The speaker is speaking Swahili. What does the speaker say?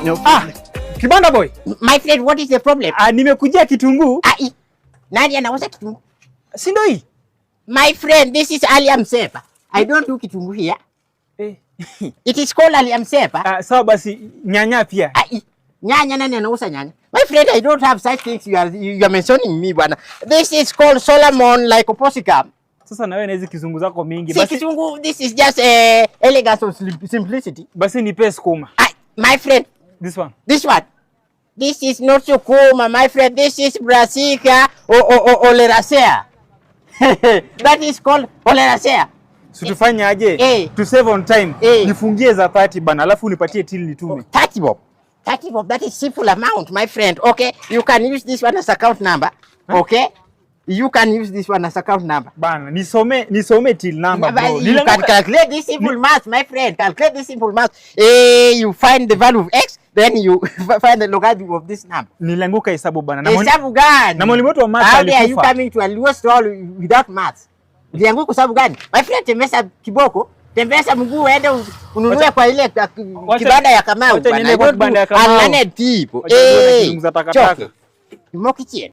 No. Kibanda boy. My friend, what is the problem? Nimekujia kitunguu. Nani anauza kitunguu? Si ndio hii? My friend, this is Ali Msepa. I don't do kitunguu here. It is called Ali Msepa. Sawa basi nyanya pia. Nyanya nani anauza nyanya? My friend, I don't have such things you are mentioning me bwana. This is called Solomon Lycoposicum. Sasa na wewe na hizo kizungu zako mingi basi. Kizungu, this is just elegance of simplicity. Basi nipe sukuma. My friend. This one. This one. This is not sukuma, my friend. This is Brassica oleracea. That is called oleracea. Tufanye aje? To save on time. Nifungie za 30 bana, alafu unipatie till nitume. 30 bob. 30 bob, that is simple amount, my friend. Okay, you can use this one as account number. Okay, you can use this one as account number. Bana, nisome till number bro. You can calculate this simple math, my friend. Calculate this simple math. You find the value of x, then you find the logarithm of this number. Nilanguka hesabu bana. Hesabu gani? Na mwalimu wetu wa math alikufa. How are you coming to a lower story without math? Ulianguka kwa sababu gani? My friend, tembeza kiboko, tembeza mguu uende ununue kwa ile kibanda ya Kamau bana. Kibanda ya Kamau. Unlearned people. Choke. Mokichie.